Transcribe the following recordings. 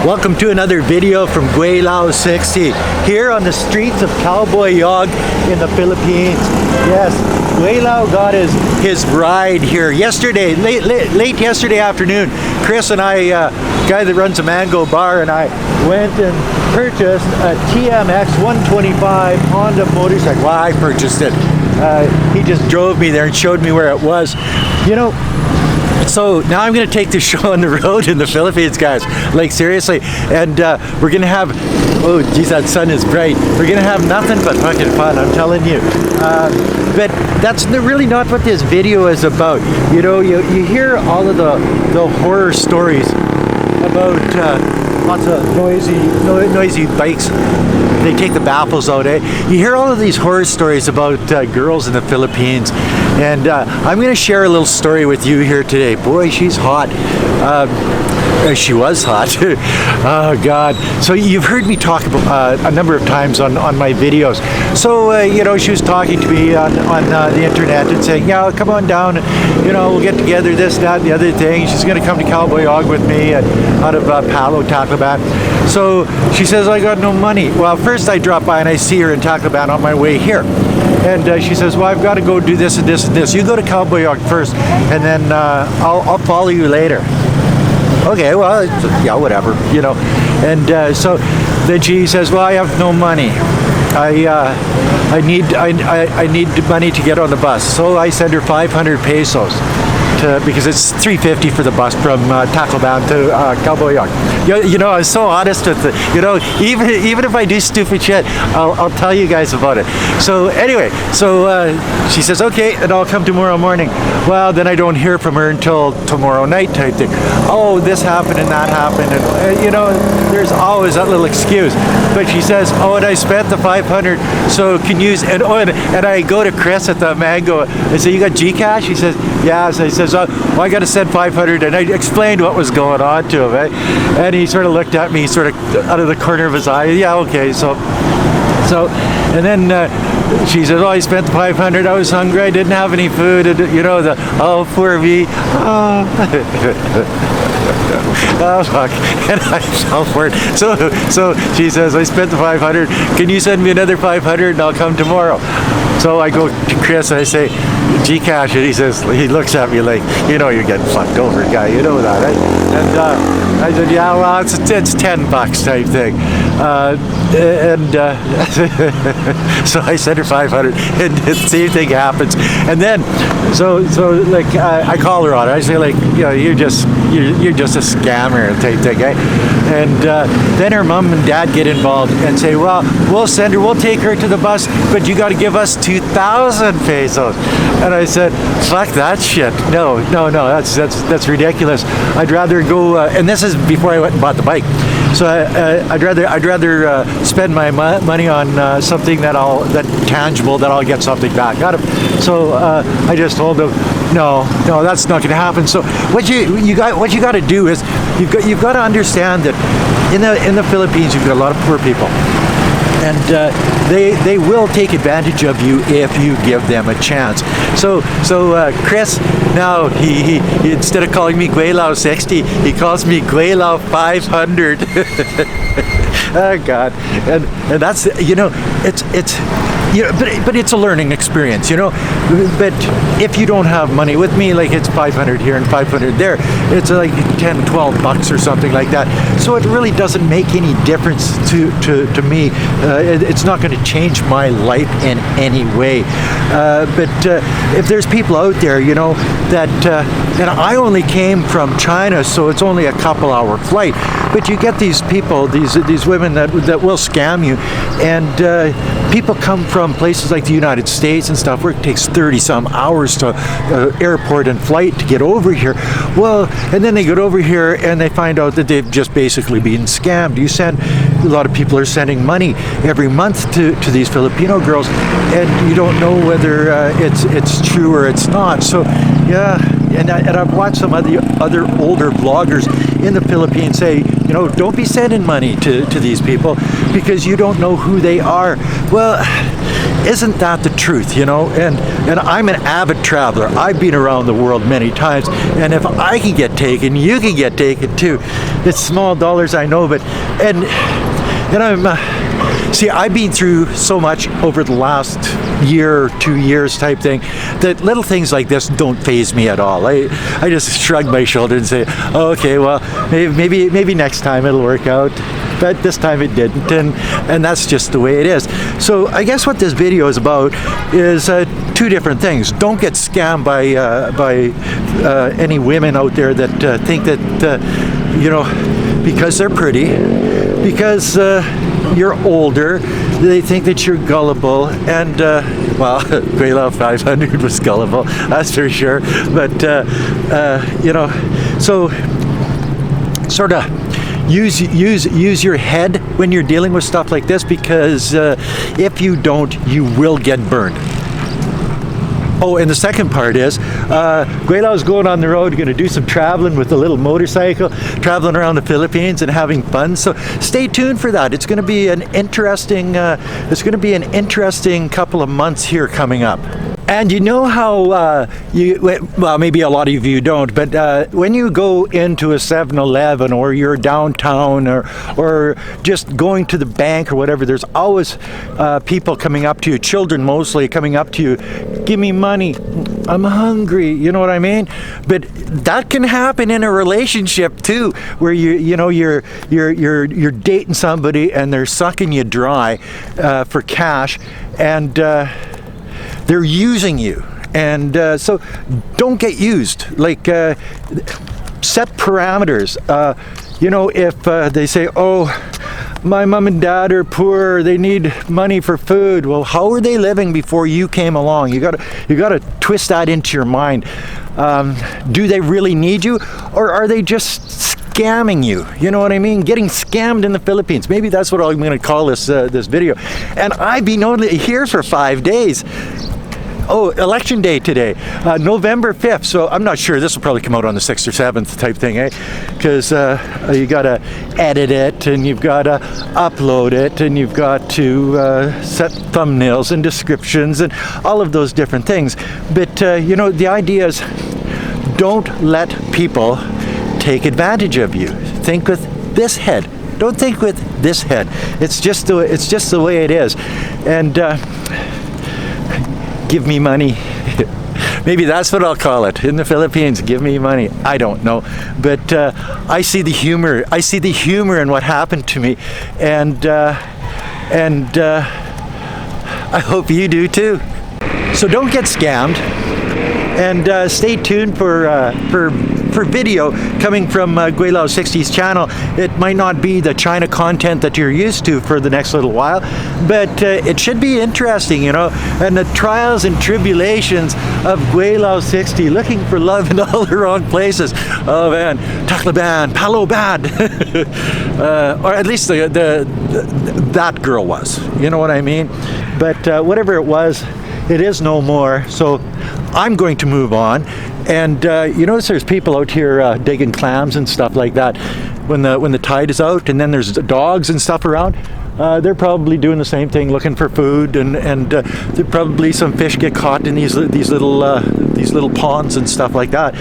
Welcome to another video from Gweilo 60 here on the streets of Cowboy Yog in the Philippines. Yes, Gweilo got his bride here yesterday, late yesterday afternoon. Chris and I, guy that runs a Mango bar, and I went and purchased a TMX 125 Honda motorcycle. Well, I purchased it. He just drove me there and showed me where it was. You know, so now I'm going to take this show on the road in the Philippines, guys. Like, seriously. And we're going to have, oh geez, that sun is bright. We're going to have nothing but fucking fun, I'm telling you. But that's really not what this video is about. You know, you hear all of the horror stories about lots of noisy bikes. They take the baffles out, eh? You hear all of these horror stories about girls in the Philippines, and I'm going to share a little story with you here today. Boy, she's hot. She was hot. Oh God. So you've heard me talk about a number of times on my videos. So you know, she was talking to me on the internet and saying, yeah, come on down, you know, we'll get together, this, that, and the other thing. She's going to come to Cowboy Yog with me out of Palo, Tacloban. So she says, I got no money. Well, first I drop by and I see her in Tacloban on my way here. And she says, well, I've got to go do this and this and this. You go to Cowboy Yog first, and then I'll follow you later. Okay, well, yeah, whatever, you know. And so then she says, well, I have no money. I need money to get on the bus. So I send her 500 pesos. Because it's $3.50 for the bus from Tacloban to Cowboy Yog. You know, I'm so honest with it. You know, even if I do stupid shit, I'll tell you guys about it. So anyway, she says, okay, and I'll come tomorrow morning. Well, then I don't hear from her until tomorrow night type thing. Oh, this happened and that happened, and you know, there's always that little excuse. But she says, oh, and I spent the 500, so can you? And I go to Chris at the Mango. I say, you got Gcash? He says, yeah. So he says, well, I got to send 500, and I explained what was going on to him, eh? And he sort of looked at me, sort of out of the corner of his eye. Yeah, okay, so, and then she said, oh, I spent the 500. I was hungry. I didn't have any food. And, you know, oh, poor me. Oh. Oh fuck, and I fell for it. So she says, I spent the 500. Can you send me another 500 and I'll come tomorrow? So I go to Chris and I say, Gcash, and he looks at me like, you know, you're getting fucked over, guy. You know that, right? And I said, yeah, well, it's $10 type thing. So I sent her 500, and the same thing happens. And then, so like I call her on it. I say, like, you know, you're just a scammer type thing, eh? And then her mom and dad get involved and say, well, we'll take her to the bus, but you got to give us 2,000 pesos. And I said, fuck that shit. No, that's ridiculous. I'd rather go, and this is before I went and bought the bike. So I'd rather spend my money on something that's tangible, that I'll get something back out of. So I just told them, no, that's not going to happen. So what you got to do is you've got to understand that in the Philippines you've got a lot of poor people. And they will take advantage of you if you give them a chance. So Chris, now he instead of calling me Gweilo 60, he calls me Gweilo 500. Oh God, and that's, you know, it's you know, but it's a learning experience, you know. But if you don't have money with me, like, it's 500 here and 500 there, it's like $10-12 or something like that. So it really doesn't make any difference to me. It's not going to change my life in any way. But if there's people out there, you know, that and I only came from China, so it's only a couple-hour flight. But you get these people, these women that will scam you, and people come from places like the United States and stuff where it takes 30-some hours to airport and flight to get over here. Well, and then they get over here and they find out that they've just basically been scammed. A lot of people are sending money every month to these Filipino girls, and you don't know whether it's true or it's not. So yeah, and I've watched some of the other older bloggers in the Philippines say, You know, don't be sending money to these people because you don't know who they are. Well, isn't that the truth, you know? And I'm an avid traveler. I've been around the world many times, and if I can get taken, you can get taken too. It's small dollars, I know, but and I'm see, I've been through so much over the last year, 2 years type thing, that little things like this don't faze me at all. I just shrug my shoulder and say, oh, okay, well, maybe next time it'll work out. But this time it didn't, and that's just the way it is. So I guess what this video is about is two different things. Don't get scammed by any women out there that think that you know, because they're pretty, because you're older, they think that you're gullible, and well, Gweilo 500 was gullible, that's for sure. But you know, so sort of use your head when you're dealing with stuff like this, because if you don't, you will get burned. Oh, and the second part is, Gweilo's going on the road, going to do some traveling with a little motorcycle, traveling around the Philippines and having fun. So stay tuned for that. It's going to be an interesting, couple of months here coming up. And you know how well, maybe a lot of you don't, but when you go into a 7-Eleven or you're downtown or just going to the bank or whatever, there's always people coming up to you, children mostly, coming up to you, give me money, I'm hungry, you know what I mean? But that can happen in a relationship too, where you're dating somebody and they're sucking you dry for cash, and they're using you. And so don't get used. Like, set parameters. You know, if they say, oh, my mom and dad are poor, they need money for food. Well, how are they living before you came along? You gotta twist that into your mind. Do they really need you, or are they just scamming you? You know what I mean? Getting scammed in the Philippines. Maybe that's what I'm going to call this video. And I've been only here for 5 days. Oh, election day today, November 5th. So I'm not sure, this will probably come out on the 6th or 7th type thing, eh? Because you gotta edit it, and you've gotta upload it, and you've got to set thumbnails and descriptions and all of those different things. But you know, the idea is, don't let people take advantage of you. Think with this head. Don't think with this head. It's just the way it is. And give me money. Maybe that's what I'll call it in the Philippines. Give me money. I don't know, but I see the humor. I see the humor in what happened to me, and I hope you do too. So don't get scammed, and stay tuned for video coming from Gweilo 60's channel. It might not be the China content that you're used to for the next little while, but it should be interesting, you know, and the trials and tribulations of Gweilo 60, looking for love in all the wrong places. Oh man, Tacloban, Palo Bad, or at least that girl was, you know what I mean? But whatever it was, it is no more. So I'm going to move on. And you notice there's people out here digging clams and stuff like that when the tide is out, and then there's dogs and stuff around. They're probably doing the same thing, looking for food, and there probably some fish get caught in these little ponds and stuff like that.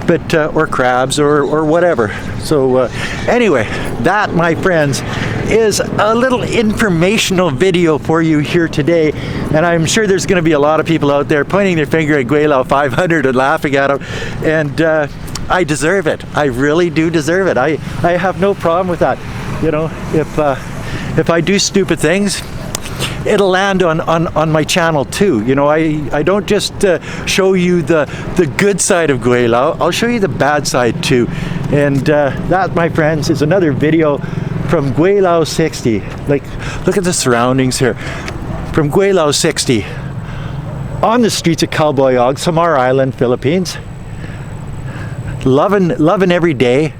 But or crabs or whatever. So anyway, that, my friends, is a little informational video for you here today, and I'm sure there's going to be a lot of people out there pointing their finger at Gweilo 500 and laughing at him, and I deserve it. I really do deserve it. I have no problem with that. You know, if I do stupid things, it'll land on my channel too. You know, I don't just show you the good side of Gweilo, I'll show you the bad side too. And that, my friends, is another video from Gweilo 60. Like, look at the surroundings here. From Gweilo 60 on the streets of Calboyog, Samar Island, Philippines. Loving every day,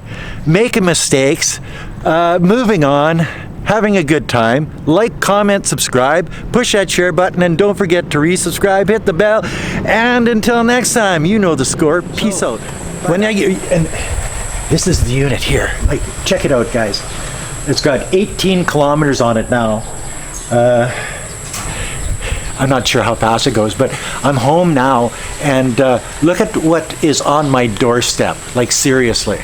making mistakes, moving on, having a good time. Like, comment, subscribe, push that share button, and don't forget to resubscribe, hit the bell, and until next time, you know the score. Peace out. This is the unit here. Like, check it out, guys. It's got 18 kilometers on it now. I'm not sure how fast it goes, but I'm home now, and look at what is on my doorstep. Like, seriously.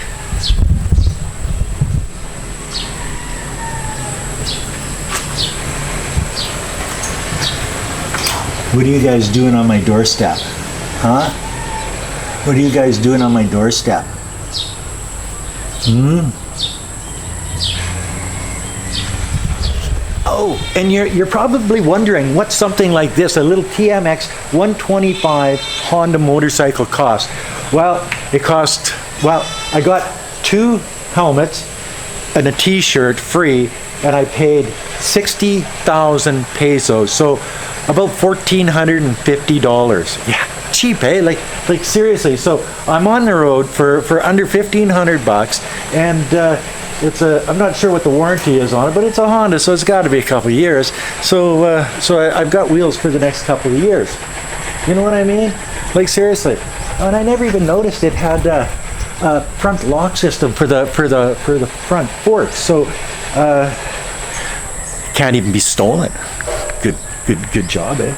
What are you guys doing on my doorstep? Huh? What are you guys doing on my doorstep? Oh, and you're probably wondering what something like this, a little TMX 125 Honda motorcycle cost. Well, I got 2 helmets and a t-shirt free, and I paid 60,000 pesos. So about $1,450. Yeah, cheap, eh? Like seriously. So I'm on the road for under 1,500 bucks, and I'm not sure what the warranty is on it, but it's a Honda, so it's got to be a couple of years. So I've got wheels for the next couple of years. You know what I mean? Like, seriously. And I never even noticed it had a front lock system for the front forks. So can't even be stolen. Good job, eh?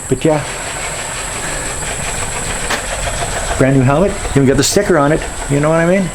But yeah, brand new helmet. Even got the sticker on it. You know what I mean?